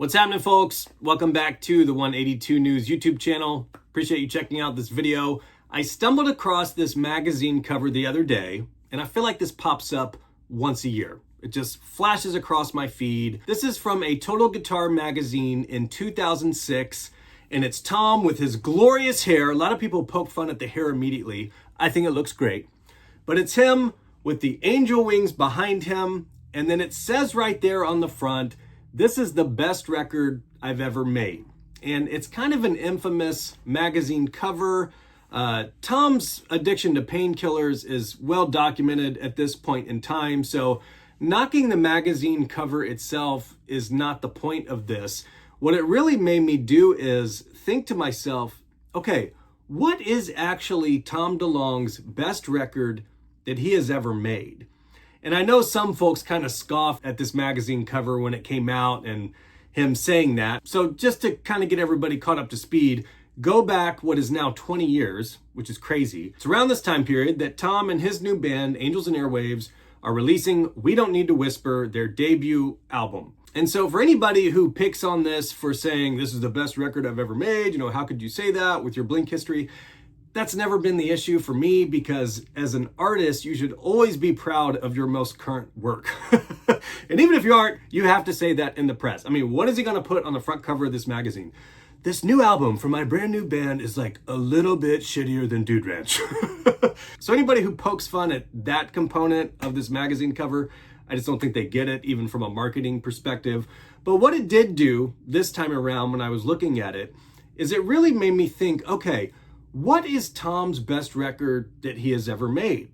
What's happening, folks? Welcome back to the 182 News YouTube channel. Appreciate you checking out this video. I stumbled across this magazine cover the other day, and I feel like this pops up once a year. It just flashes across my feed. This is from a Total Guitar magazine in 2006, and it's Tom with his glorious hair. A lot of people poke fun at the hair immediately. I think it looks great. But it's him with the angel wings behind him, and then it says right there on the front, "This is the best record I've ever made." And it's kind of an infamous magazine cover. Tom's addiction to painkillers is well documented at this point in time, so knocking the magazine cover itself is not the point of this. What it really made me do is think to myself, okay, what is actually Tom DeLonge's best record that he has ever made? And I know some folks kind of scoffed at this magazine cover when it came out and him saying that. So just to kind of get everybody caught up to speed, go back what is now 20 years, which is crazy. It's around this time period that Tom and his new band, Angels Airwaves, are releasing We Don't Need to Whisper, their debut album. And so for anybody who picks on this for saying this is the best record I've ever made, how could you say that with your Blink history? That's never been the issue for me, because as an artist, you should always be proud of your most current work. And even if you aren't, you have to say that in the press. I mean, what is he going to put on the front cover of this magazine? This new album from my brand new band is like a little bit shittier than Dude Ranch. So anybody who pokes fun at that component of this magazine cover, I just don't think they get it, even from a marketing perspective. But what it did do this time around when I was looking at it, is it really made me think, okay, what is Tom's best record that he has ever made?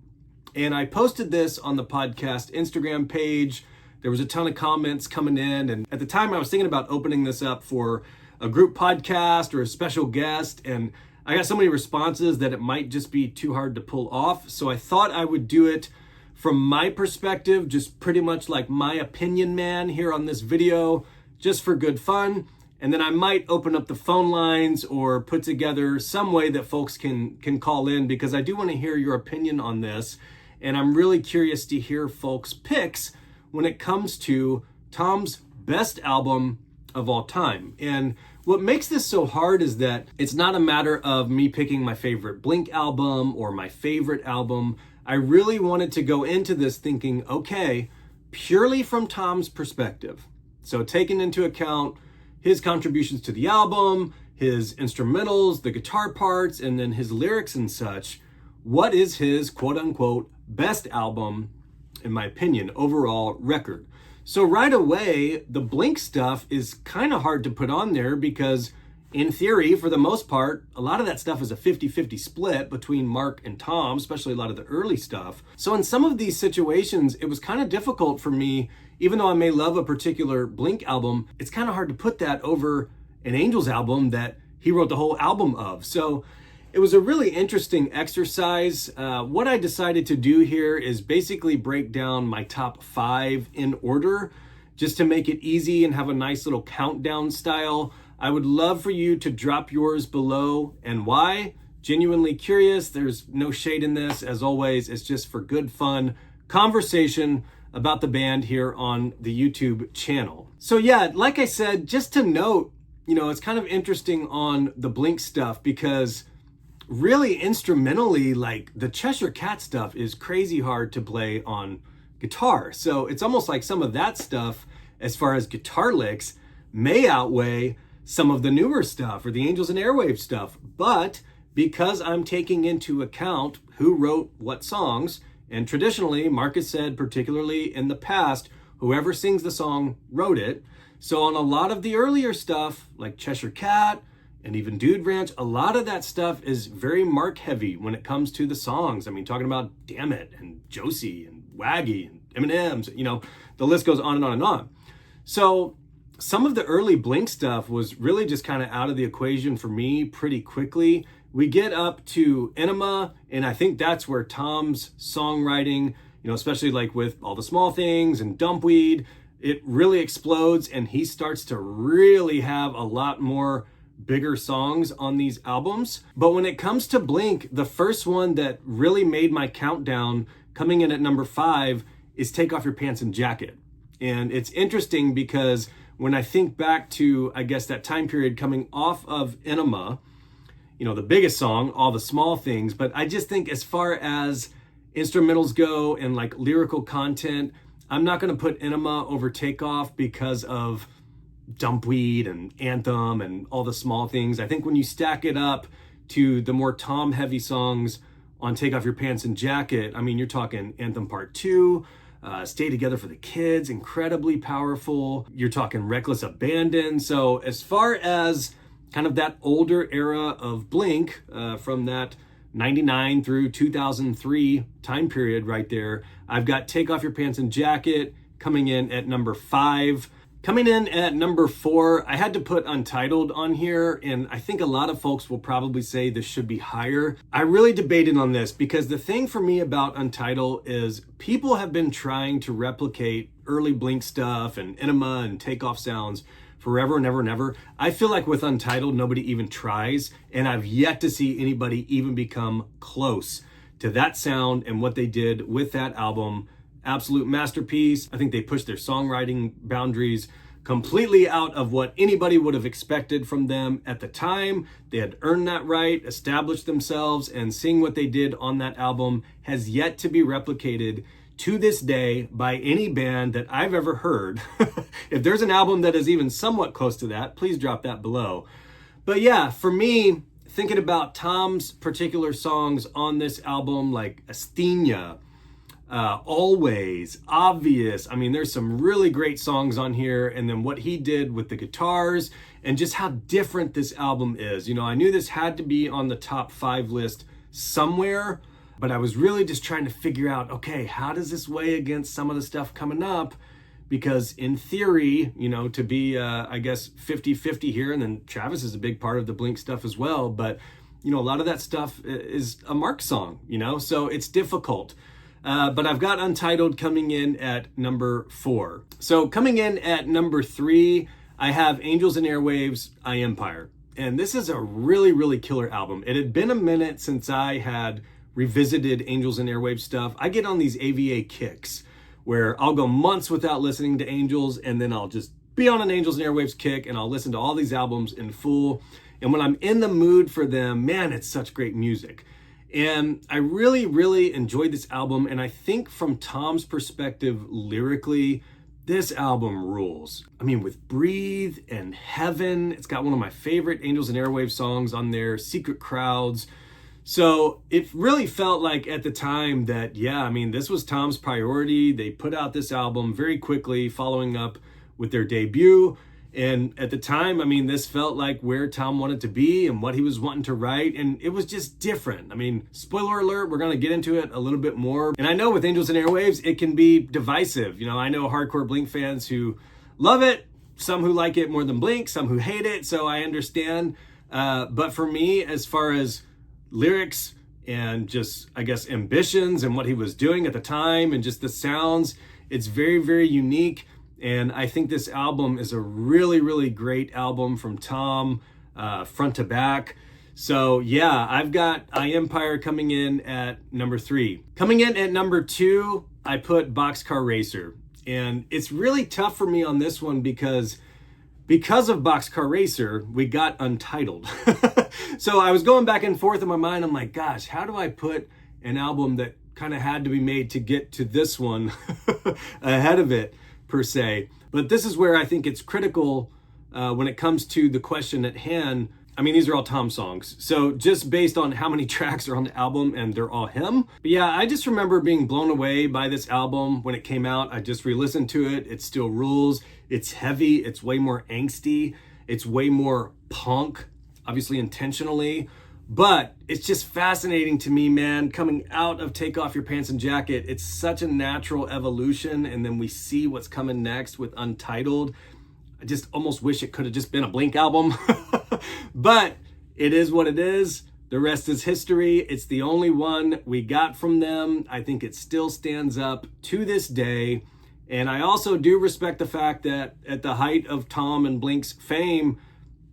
And I posted this on the podcast Instagram page. There was a ton of comments coming in. And at the time I was thinking about opening this up for a group podcast or a special guest. And I got so many responses that it might just be too hard to pull off. So I thought I would do it from my perspective, just pretty much like my opinion man here on this video, just for good fun. And then I might open up the phone lines or put together some way that folks can call in, because I do want to hear your opinion on this. And I'm really curious to hear folks' picks when it comes to Tom's best album of all time. And what makes this so hard is that it's not a matter of me picking my favorite Blink album or my favorite album. I really wanted to go into this thinking, okay, purely from Tom's perspective. So taking into account his contributions to the album, his instrumentals, the guitar parts, and then his lyrics and such, what is his quote unquote best album, in my opinion, overall record? So right away, the Blink stuff is kind of hard to put on there, because in theory, for the most part, a lot of that stuff is a 50-50 split between Mark and Tom, especially a lot of the early stuff. So in some of these situations, it was kind of difficult for me, even though I may love a particular Blink album, it's kind of hard to put that over an Angels album that he wrote the whole album of. So it was a really interesting exercise. What I decided to do here is basically break down my top 5 in order, just to make it easy and have a nice little countdown style. I would love for you to drop yours below and why. Genuinely curious. There's no shade in this. As always, it's just for good fun conversation about the band here on the YouTube channel. So yeah, like I said, just to note, it's kind of interesting on the Blink stuff, because really instrumentally, like the Cheshire Cat stuff is crazy hard to play on guitar. So it's almost like some of that stuff, as far as guitar licks, may outweigh some of the newer stuff or the Angels and Airwaves stuff. But because I'm taking into account who wrote what songs, and traditionally, Marcus said, particularly in the past, whoever sings the song wrote it. So on a lot of the earlier stuff, like Cheshire Cat and even Dude Ranch, a lot of that stuff is very Mark heavy when it comes to the songs. I mean, talking about Damn It and Josie and Waggy and M&M's, the list goes on and on and on. So some of the early Blink stuff was really just kind of out of the equation for me pretty quickly. We get up to Enema, and I think that's where Tom's songwriting, especially like with All the Small Things and Dumpweed, it really explodes, and he starts to really have a lot more bigger songs on these albums. But when it comes to Blink, the first one that really made my countdown, coming in at number 5, is Take Off Your Pants and Jacket. And it's interesting because when I think back to, I guess, that time period coming off of Enema, you know, the biggest song, All the Small Things. But I just think as far as instrumentals go and like lyrical content, I'm not going to put Enema over Takeoff because of Dumpweed and Anthem and All the Small Things. I think when you stack it up to the more Tom heavy songs on Take Off Your Pants and Jacket, I mean, you're talking Anthem Part 2, Stay Together for the Kids, incredibly powerful. You're talking Reckless Abandon. So as far as kind of that older era of Blink, from that 99 through 2003 time period right there, I've got Take Off Your Pants and Jacket coming in at number 5. Coming in at number 4, I had to put Untitled on here, and I think a lot of folks will probably say this should be higher. I really debated on this because the thing for me about Untitled is people have been trying to replicate early Blink stuff and Enema and Takeoff sounds forever and ever and ever. I feel like with Untitled, nobody even tries, and I've yet to see anybody even become close to that sound and what they did with that album. Absolute masterpiece. I think they pushed their songwriting boundaries completely out of what anybody would have expected from them at the time. They had earned that right, established themselves, and seeing what they did on that album has yet to be replicated to this day by any band that I've ever heard. If there's an album that is even somewhat close to that, please drop that below. But yeah, for me, thinking about Tom's particular songs on this album, like Asthenia, Always, Obvious. I mean, there's some really great songs on here. And then what he did with the guitars and just how different this album is. You know, I knew this had to be on the top 5 list somewhere, but I was really just trying to figure out, okay, how does this weigh against some of the stuff coming up? Because in theory, you know, to be, I guess, 50-50 here, and then Travis is a big part of the Blink stuff as well. But, you know, a lot of that stuff is a Mark song, you know, so it's difficult. But I've got Untitled coming in at number 4. So coming in at number 3, I have Angels and Airwaves, I Empire. And this is a really, really killer album. It had been a minute since I had revisited Angels and Airwaves stuff. I get on these AVA kicks where I'll go months without listening to Angels, and then I'll just be on an Angels and Airwaves kick, and I'll listen to all these albums in full. And when I'm in the mood for them, man, it's such great music. And I really, really enjoyed this album. And I think from Tom's perspective, lyrically, this album rules. I mean, with Breathe and Heaven, it's got one of my favorite Angels and Airwaves songs on there, Secret Crowds. So it really felt like at the time that, yeah, I mean, this was Tom's priority. They put out this album very quickly, following up with their debut. And at the time, I mean, this felt like where Tom wanted to be and what he was wanting to write. And it was just different. I mean, spoiler alert, we're going to get into it a little bit more. And I know with Angels and Airwaves, it can be divisive. You know, I know hardcore Blink fans who love it, some who like it more than Blink, some who hate it. So I understand. But for me, as far as lyrics and just, I guess, ambitions and what he was doing at the time and just the sounds, it's very, very unique. And I think this album is a really, really great album from Tom, front to back. So yeah, I've got I Empire coming in at number 3. Coming in at number 2, I put Boxcar Racer. And it's really tough for me on this one because of Boxcar Racer, we got Untitled. So I was going back and forth in my mind. I'm like, gosh, how do I put an album that kind of had to be made to get to this one ahead of it, per se? But this is where I think it's critical when it comes to the question at hand. I mean, these are all Tom songs. So just based on how many tracks are on the album, and they're all him. But yeah, I just remember being blown away by this album when it came out. I just re-listened to it. It still rules. It's heavy. It's way more angsty. It's way more punk, obviously intentionally. But it's just fascinating to me, man, coming out of Take Off Your Pants and Jacket. It's such a natural evolution. And then we see what's coming next with Untitled. I just almost wish it could have just been a Blink album. But it is what it is. The rest is history. It's the only one we got from them. I think it still stands up to this day. And I also do respect the fact that at the height of Tom and Blink's fame,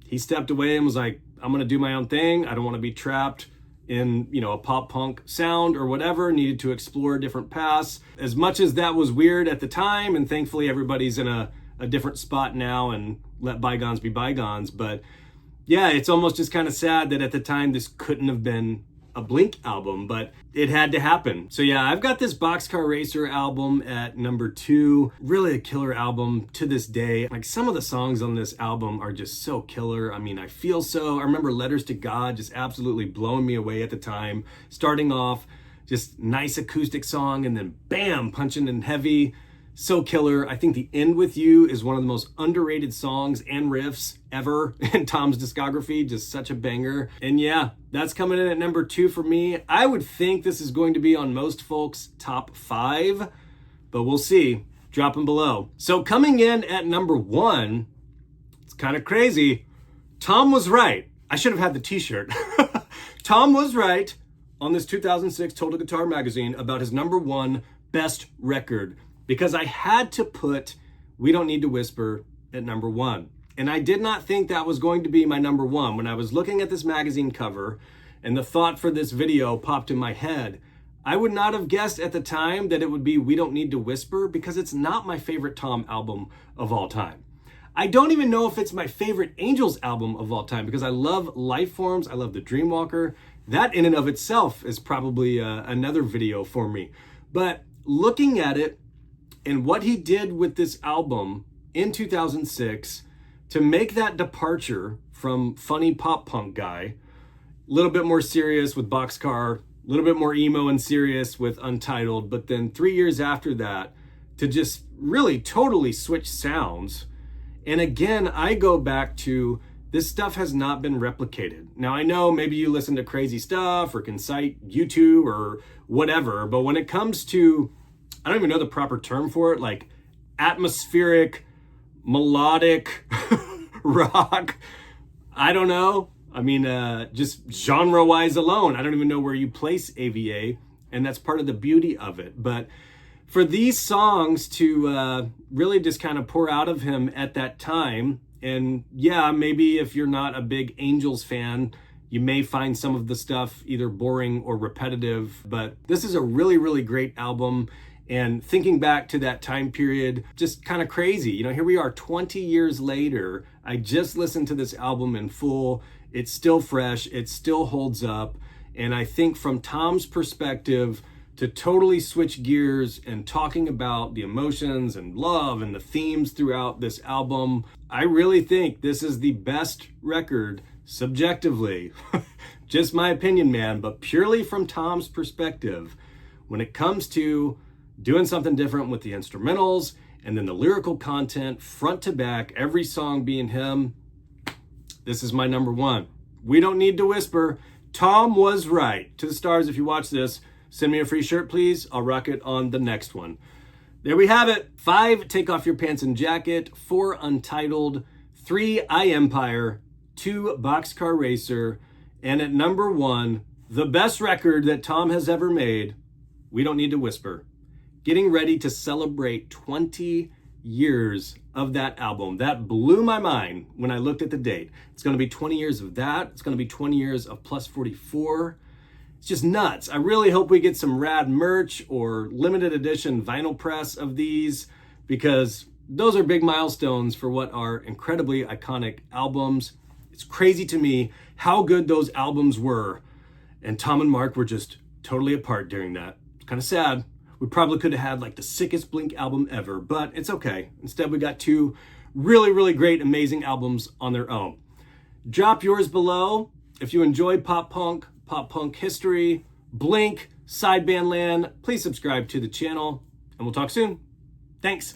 he stepped away and was like, I'm going to do my own thing. I don't want to be trapped in, you know, a pop punk sound or whatever. Needed to explore different paths. As much as that was weird at the time, and thankfully everybody's in a a different spot now and let bygones be bygones. But yeah, it's almost just kind of sad that at the time this couldn't have been a Blink album, but it had to happen. So yeah, I've got this Boxcar Racer album at number 2. Really a killer album to this day. Like, some of the songs on this album are just so killer. I mean, I remember Letters to God just absolutely blowing me away at the time. Starting off, just nice acoustic song, and then bam, punching in heavy. So killer. I think The End With You is one of the most underrated songs and riffs ever in Tom's discography. Just such a banger. And yeah, that's coming in at number 2 for me. I would think this is going to be on most folks' top 5, but we'll see. Drop them below. So coming in at number 1, it's kind of crazy. Tom was right. I should have had the t-shirt. Tom was right on this 2006 Total Guitar Magazine about his number 1 best record, because I had to put We Don't Need to Whisper at number 1. And I did not think that was going to be my number 1. When I was looking at this magazine cover and the thought for this video popped in my head, I would not have guessed at the time that it would be We Don't Need to Whisper, because it's not my favorite Tom album of all time. I don't even know if it's my favorite Angels album of all time, because I love Lifeforms, I love The Dreamwalker. That in and of itself is probably another video for me. But looking at it, and what he did with this album in 2006 to make that departure from funny pop punk guy, a little bit more serious with Boxcar, a little bit more emo and serious with Untitled, but then 3 years after that to just really totally switch sounds. And again, I go back to, this stuff has not been replicated. Now, I know maybe you listen to crazy stuff or can cite YouTube or whatever, but when it comes to, I don't even know the proper term for it, like atmospheric, melodic rock, I don't know. I mean, just genre-wise alone, I don't even know where you place AVA, and that's part of the beauty of it. But for these songs to really just kind of pour out of him at that time, and yeah, maybe if you're not a big Angels fan, you may find some of the stuff either boring or repetitive, but this is a really, really great album. And thinking back to that time period, just kind of crazy. You know, here we are 20 years later. I just listened to this album in full. It's still fresh. It still holds up. And I think from Tom's perspective, to totally switch gears and talking about the emotions and love and the themes throughout this album, I really think this is the best record subjectively. Just my opinion, man, but purely from Tom's perspective, when it comes to doing something different with the instrumentals and then the lyrical content front to back, every song being him, this is my number 1. We Don't Need to Whisper. Tom was right. To the stars, if you watch this, send me a free shirt, please. I'll rock it on the next one. There we have it. 5, Take Off Your Pants and Jacket. 4, Untitled. 3, I Empire. 2, Boxcar Racer. And at number 1, the best record that Tom has ever made, We Don't Need to Whisper. Getting ready to celebrate 20 years of that album. That blew my mind when I looked at the date. It's going to be 20 years of that. It's going to be 20 years of Plus 44. It's just nuts. I really hope we get some rad merch or limited edition vinyl press of these, because those are big milestones for what are incredibly iconic albums. It's crazy to me how good those albums were. And Tom and Mark were just totally apart during that. It's kind of sad. We probably could have had like the sickest Blink album ever, but it's okay. Instead, we got 2 really, really great, amazing albums on their own. Drop yours below. If you enjoyed pop punk history, Blink, sideband land, please subscribe to the channel, and we'll talk soon. Thanks.